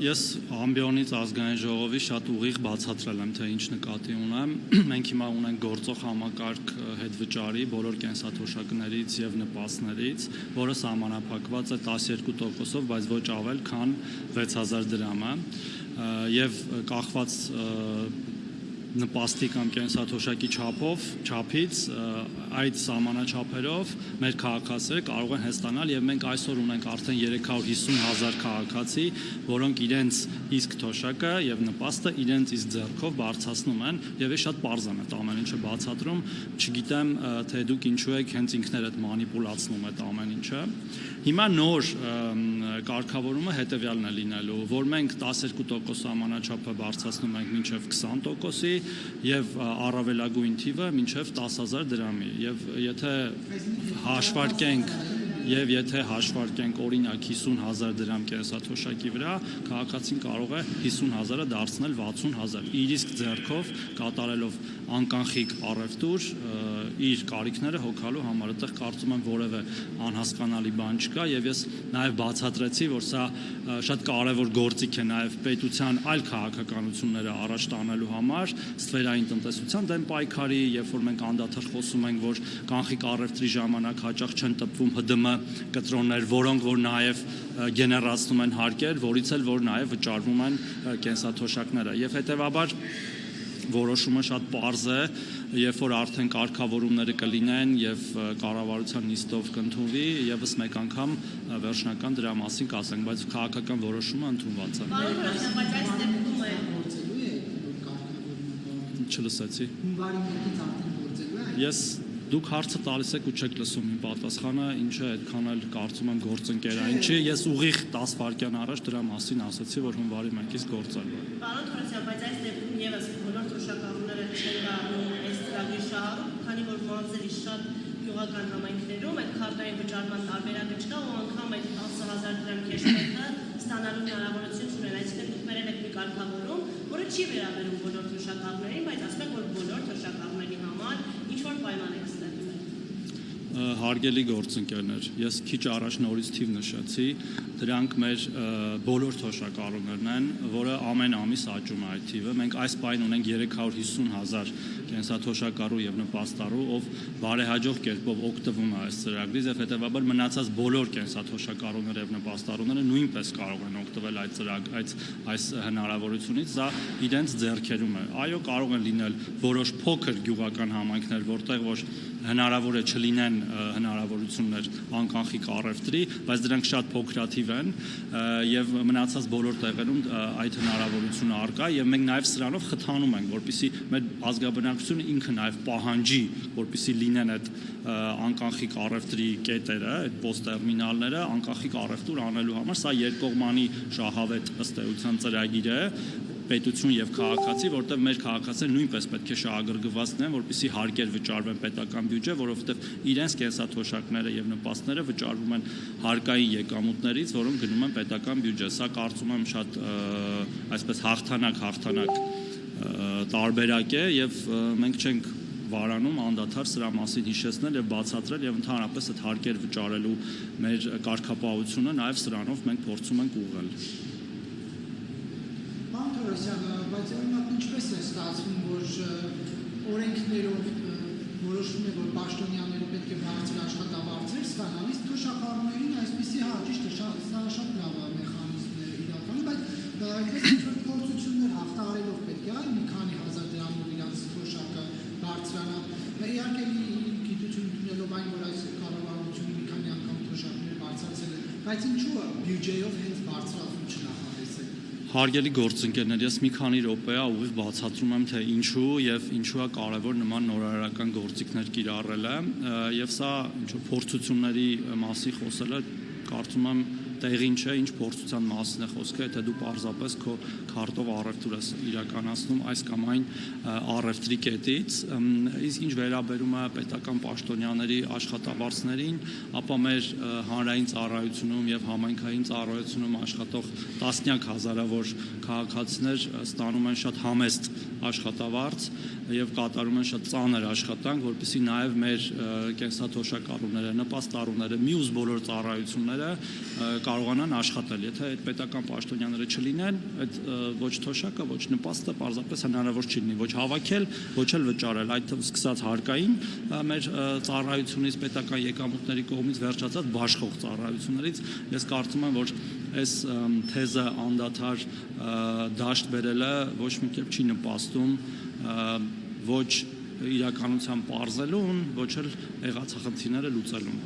Ես ամբիոնից ազգային ժողովի շատ ուղիղ բացատրել եմ, թե ինչ նկատի ունեմ։ Մենք հիմա ունենք գործող համակարգ հետվճարի բոլոր կենսաթոշակներից եւ նպաստներից, որը սահմանափակված է 12%-ով, բայց ոչ ավել, քան 6000 դրամը, եւ կախված նպաստի կամ կենսաթոշակի չափից այդ սահմանաչափերով մեր քաղաքացիները կարող են հստանալ եւ մենք այսօր ունենք արդեն 350,000 քաղաքացի, որոնք իրենց իսկ թոշակը եւ նպաստը իրենց իսկ ձեռքով բարձրացնում են եւ շատ պարզ են այդ ամեն ինչը բացատրում, չգիտեմ թե դուք ինչու եք հենց ինքներդ մանիպուլացնում այդ ամեն ինչը։ Հիմա նոր կարգավորումը հետեւյալն է լինելու, որ մենք 12% սահմանաչափը բարձրացնում ենք մինչև 20%-ի եւ առավելագույն թիվը մինչև 10,000 դրամի եւ եթե հաշվարկենք օրինակ 50,000 դրամ կենսաթոշակի վրա, քաղաքացին կարող է 50,000-ը դարձնել 60,000 իր իսկ ձեռքով կատարելով անկանխիկ առևտուր իր կարիքները հոգալու համար։ Այդտեղ կարծում եմ որևէ անհասկանալի բան չկա եւ ես նաեւ բացատրեցի, որ սա շատ կարեւոր գործիք է նաեւ պետության այլ քաղաքականությունները առաջ տանելու համար, ստվերային տնտեսության դեմ պայքարի, երբ որ մենք անդադար խոսում ենք, որ կանխիկ առևտրի ժամանակ հաճախ չեն տպվում ՀԴՄ կտրոններ, որոնք որ նաեւ գեներացնում են հարկեր, որից էլ որ նաեւ վճարվում են կենսաթոշակները եւ հետեւաբար որոշումը շատ պարզ է, երբ որ արդեն կարգավորումները կլինեն եւ կառավարության նիստով կընդունվի, եւս մեկ անգամ վերջնական դրա մասին կասենք, բայց քաղաքական որոշումը ընդունված է։ Բայց այս դեպքում է գործելու է կարգավորումը։ Չլսեցի։ Հունվարի 1-ից արդեն գործելու է։ Ես դուք հարցը տալիս եք ու չեք լսում իմ պատասխանը, ինչը այդքան էլ կարծում եմ գործընկերային չի։ Ես ուղիղ 10 վայրկյան առաջ դրա մասին ասացի, որ հունվարի 1-ից գործելու է։ Պարոն Թորոսյան, բայց այս դեպքում եւս բոլոր թոշակառուները չեն դառնում այս ծրագրի շահառու, քանի որ մարզերի շատ գյուղական համայնքներում այդ քարտային վճարման տարբերակը չկա ու անգամ այդ 10,000 դրամ քեշբեքը ստանալու հնարավորություն չունեն, այսինքն դուք բերել եք մի կարգավորում, որը չի վերաբերում բոլոր թոշակառուներին, բայց ասում եք, որ բոլոր թոշակառուների համար ինչ-որ պայման եք ստեղծել։ Հարգելի գործընկերներ, ես քիչ առաջ նորից թիվ նշեցի, դրանք մեր բոլոր թոշակառուներն են, որը ամեն ամիս աճում է այդ թիվը։ Մենք այս պահին ունենք 350,000 կենսաթոշակառու եւ նպաստառու, ով բարեհաջող կերպով օգտվում է այս ծրագրից եւ հետեւաբար մնացած բոլոր կենսաթոշակառուները եւ նպաստառուները նույնպես կարող են օգտվել այս հնարավորությունից, դա իրենց ձեռքերում է։ Այո, կարող են լինել որոշ փոքր գյուղական համայնքներ, որտեղ որ հնարավոր է չլինեն հնարավորություններ անկանխիկ առևտրի, բայց դրանք շատ փոքրաթիվ են եւ մնացած բոլոր տեղերում այդ հնարավորությունը առկա եւ մենք նաեւ սրանով խթանում ենք, որպեսզի մեր ազգաբնակությունը ինքը նաեւ պահանջի, որպեսզի լինեն այդ անկանխիկ առևտրի կետերը, այդ պոստտերմինալները անկանխիկ առևտուր անելու համար։ Սա երկկողմանի շահավետ ըստ էության ծրագիր է, պետություն եւ քաղաքացի, որտեղ մեր քաղաքացիները նույնպես պետք է շահագրգռված լինեն, որպեսզի հարկեր վճարվեն պետական բյուջե, որովհետեւ իրենց կենսաթոշակները եւ նպաստները վճարվում են հարկային եկամուտներից, որոնք գնում են պետական բյուջե։ Սա կարծում եմ շատ այսպես հաղթանակ տարբերակ է եւ մենք չենք վարանում անդադար սրա մասին հիշեցնել եւ բացատրել եւ ընդհանրապես այդ հարկեր վճարելու մեր կարգապահությունը նաեւ սրանով մենք փորձում ենք ուղղել։ Բայց օրինակ ինչպես է ստացվում, որ օրենքներով որոշվում է, որ պաշտոնյաները պետք է բարձր աշխատավարձեր ստանալիս, թոշակառուներին այսպիսի ճիշտ է, սա շատ լավ է մեխանիզմները իրականում, բայց այդպես ինչ-որ փորձություններ հաղթահարելով պետք է մի քանի հազար դրամով իրանց թոշակը բարձրանա։ Իհարկե գիտություն ունենալով այն, որ այս կառավարությունը մի քանի անգամ թոշակներ բարձրացել է, բայց ինչու բյուջեով հենց բարձրացում չնախատեսել։ Հարգելի գործընկերներ, ես մի քանի րոպե ուղիղ բացատրում եմ, թե ինչու եւ ինչու է կարեւոր նման նորարարական գործիքներ կիրառելը եւ սա ինչ-որ փորձությունների մասին խոսելը կարծում եմ տեղին չէ, ինչ փորձության մասին է խոսքը, եթե դու պարզապես քո քարտով առևտուր ես իրականացնում այս կամ այն առևտրի կետից, իսկ ինչ վերաբերում է պետական պաշտոնյաների աշխատավարձներին, ապա մեր հանրային ծառայությունում եւ համայնքային ծառայությունում աշխատող տասնյակ հազարավոր քաղաքացիներ ստանում են շատ համեստ աշխատավարձ եւ կատարում են շատ ծանր աշխատանք, որպեսզի նաեւ մեր կենսաթոշակառուները, նպաստառուները, մյուս բոլոր ծառայությունները կարողանան աշխատել։ Եթե այդ պետական պաշտոնյաները չլինեն, այդ ոչ թոշակը, ոչ նպաստը պարզապես հնարավոր չի լինի ոչ հավաքել, ոչ էլ վճարել, այդ սկսած հարկային մեր ծառայությունից, պետական եկամուտների կողմից վերջացած բաշխող ծառայություններից, ես կարծում եմ, որ այս թեզը անդադար դաշտ բերելը ոչ մի կերպ չի նպաստում ոչ իրականության պարզելուն, ոչ էլ եղած խնդիրները լուծելուն։